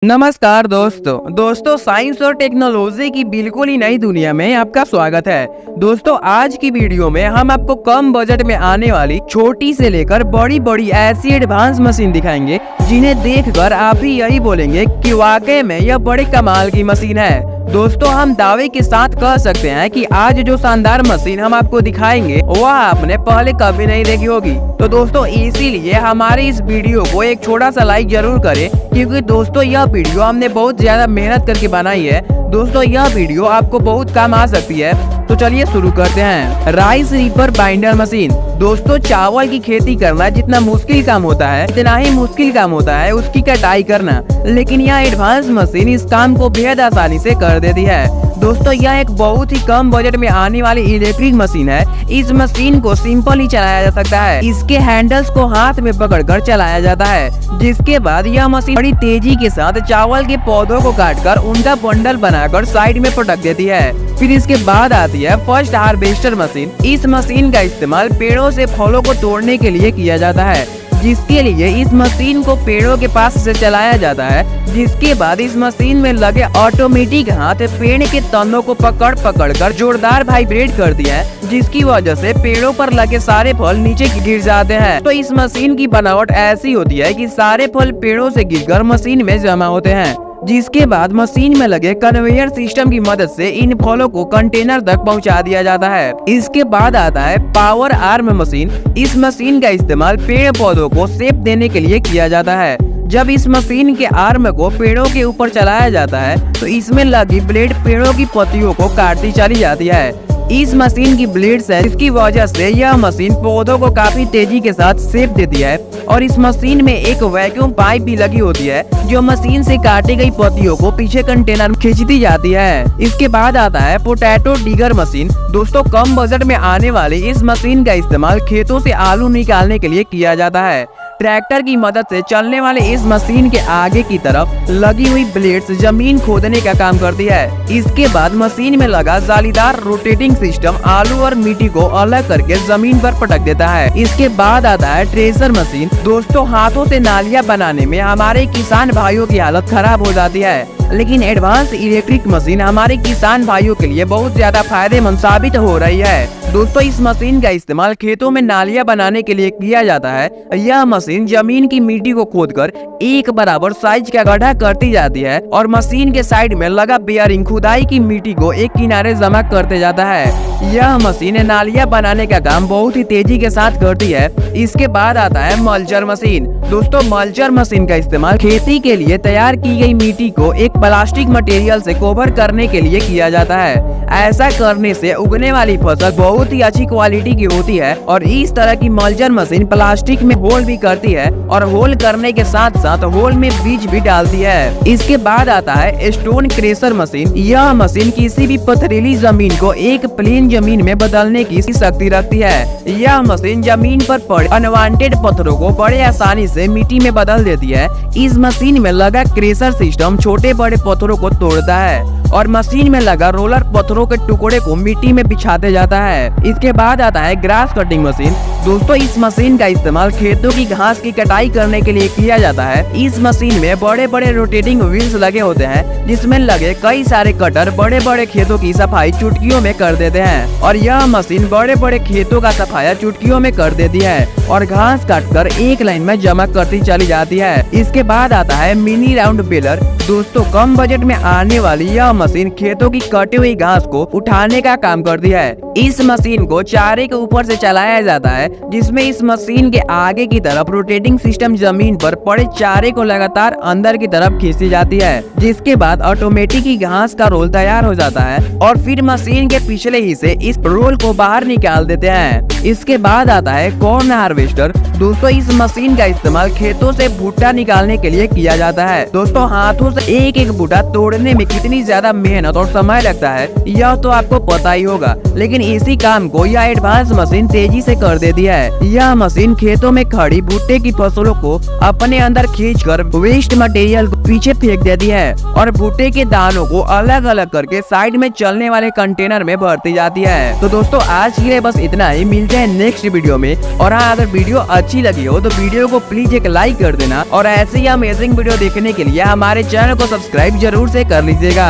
नमस्कार दोस्तों साइंस और टेक्नोलॉजी की बिल्कुल ही नई दुनिया में आपका स्वागत है। दोस्तों आज की वीडियो में हम आपको कम बजट में आने वाली छोटी से लेकर बड़ी बड़ी ऐसी एडवांस मशीन दिखाएंगे जिन्हें देखकर आप भी यही बोलेंगे कि वाकई में यह बड़े कमाल की मशीन है। दोस्तों हम दावे के साथ कह सकते हैं कि आज जो शानदार मशीन हम आपको दिखाएंगे वह आपने पहले कभी नहीं देखी होगी। तो दोस्तों इसीलिए हमारे इस वीडियो को एक छोटा सा लाइक जरूर करें, क्योंकि दोस्तों यह वीडियो हमने बहुत ज्यादा मेहनत करके बनाई है। दोस्तों यह वीडियो आपको बहुत काम आ सकती है। तो चलिए शुरू करते हैं। Rice reaper binder machine. दोस्तों चावल की खेती करना जितना मुश्किल काम होता है इतना ही मुश्किल काम होता है उसकी कटाई करना, लेकिन यह एडवांस मशीन इस काम को बेहद आसानी से कर देती है। दोस्तों यह एक बहुत ही कम बजट में आने वाली इलेक्ट्रिक मशीन है। इस मशीन को सिंपल ही चलाया जा सकता है। इसके हैंडल्स को हाथ में पकड़कर चलाया जाता है, जिसके बाद यह मशीन बड़ी तेजी के साथ चावल के पौधों को काटकर उनका बंडल बनाकर साइड में पटक देती है। फिर इसके बाद आती है फर्स्ट हार्वेस्टर मशीन। इस मशीन का इस्तेमाल पेड़ों से फलों को तोड़ने के लिए किया जाता है, जिसके लिए इस मशीन को पेड़ों के पास से चलाया जाता है। जिसके बाद इस मशीन में लगे ऑटोमेटिक हाथ पेड़ के तनों को पकड़ कर जोरदार वाइब्रेट करती है, जिसकी वजह से पेड़ों पर लगे सारे फल नीचे गिर जाते हैं। तो इस मशीन की बनावट ऐसी होती है कि सारे फल पेड़ों से गिरकर मशीन में जमा होते हैं, जिसके बाद मशीन में लगे कन्वेयर सिस्टम की मदद से इन फलों को कंटेनर तक पहुंचा दिया जाता है। इसके बाद आता है पावर आर्म मशीन। इस मशीन का इस्तेमाल पेड़ पौधों को शेप देने के लिए किया जाता है। जब इस मशीन के आर्म को पेड़ों के ऊपर चलाया जाता है तो इसमें लगी ब्लेड पेड़ों की पत्तियों को काटती चली जाती है। इस मशीन की ब्लेड्स है, जिसकी वजह से यह मशीन पौधों को काफी तेजी के साथ शेप देती है। और इस मशीन में एक वैक्यूम पाइप भी लगी होती है जो मशीन से काटी गई पत्तियों को पीछे कंटेनर में खींचती जाती है। इसके बाद आता है पोटैटो डिगर मशीन। दोस्तों कम बजट में आने वाली इस मशीन का इस्तेमाल खेतों से आलू निकालने के लिए किया जाता है। ट्रैक्टर की मदद से चलने वाले इस मशीन के आगे की तरफ लगी हुई ब्लेड्स जमीन खोदने का काम करती है। इसके बाद मशीन में लगा जालीदार रोटेटिंग सिस्टम आलू और मिट्टी को अलग करके जमीन पर पटक देता है। इसके बाद आता है थ्रेशर मशीन। दोस्तों हाथों से नालियां बनाने में हमारे किसान भाइयों की हालत खराब हो जाती है, लेकिन एडवांस इलेक्ट्रिक मशीन हमारे किसान भाइयों के लिए बहुत ज्यादा फायदेमंद साबित हो रही है। दोस्तों इस मशीन का इस्तेमाल खेतों में नालियां बनाने के लिए किया जाता है। यह मशीन जमीन की मिट्टी को खोदकर एक बराबर साइज का गड्ढा करती जाती है और मशीन के साइड में लगा बेयरिंग खुदाई की मिट्टी को एक किनारे जमा करते जाता है। यह मशीन नालियां बनाने का काम बहुत ही तेजी के साथ करती है। इसके बाद आता है मल्चर मशीन। दोस्तों मल्चर मशीन का इस्तेमाल खेती के लिए तैयार की गई मिट्टी को एक प्लास्टिक मटेरियल से कवर करने के लिए किया जाता है। ऐसा करने से उगने वाली फसल बहुत ही अच्छी क्वालिटी की होती है। और इस तरह की मल्चर मशीन प्लास्टिक में होल भी करती है और होल करने के साथ साथ होल में बीज भी डालती है। इसके बाद आता है स्टोन क्रेशर मशीन। यह मशीन किसी भी पथरीली जमीन को एक प्लेन जमीन में बदलने की शक्ति रखती है। यह मशीन जमीन पर पड़े अनवांटेड पत्थरों को बड़े आसानी से मिट्टी में बदल देती है। इस मशीन में लगा क्रेशर सिस्टम छोटे बड़े पत्थरों को तोड़ता है और मशीन में लगा रोलर पत्थरों के टुकड़े को मिट्टी में बिछाते जाता है। इसके बाद आता है ग्रास कटिंग मशीन। दोस्तों इस मशीन का इस्तेमाल खेतों की घास की कटाई करने के लिए किया जाता है। इस मशीन में बड़े बड़े रोटेटिंग व्हील्स लगे होते हैं, जिसमें लगे कई सारे कटर बड़े बड़े खेतों की सफाई चुटकियों में कर देते हैं। और यह मशीन बड़े बड़े खेतों का सफाया चुटकियों में कर देती है और घास काटकर एक लाइन में जमा करती चली जाती है। इसके बाद आता है मिनी राउंड बेलर। दोस्तों कम बजट में आने वाली यह मशीन खेतों की कटी हुई घास को उठाने का काम करती है। इस मशीन को चारे के ऊपर से चलाया जाता है, जिसमें इस मशीन के आगे की तरफ रोटेटिंग सिस्टम जमीन पर पड़े चारे को लगातार अंदर की तरफ खींची जाती है, जिसके बाद ऑटोमेटिक ही घास का रोल तैयार हो जाता है और फिर मशीन के पिछले हिस्से इस रोल को बाहर निकाल देते हैं। इसके बाद आता है कॉर्न हार्वेस्टर। दोस्तों इस मशीन का इस्तेमाल खेतों से भुट्टा निकालने के लिए किया जाता है। दोस्तों हाथों से एक एक भुट्टा तोड़ने में कितनी ज्यादा मेहनत और समय लगता है यह तो आपको पता ही होगा, लेकिन इसी काम को यह एडवांस मशीन तेजी से कर देती है। यह मशीन खेतों में खड़ी भुट्टे की फसलों को अपने अंदर खींचकर वेस्ट मटेरियल को पीछे फेंक देती है और भुट्टे के दानों को अलग अलग करके साइड में चलने वाले कंटेनर में भरती जाती है। तो दोस्तों आज के लिए बस इतना ही। मिलते हैं नेक्स्ट वीडियो में। और हाँ अगर वीडियो अच्छी लगी हो तो वीडियो को प्लीज एक लाइक कर देना और ऐसे ही अमेजिंग वीडियो देखने के लिए हमारे चैनल को सब्सक्राइब जरूर से कर लीजिएगा।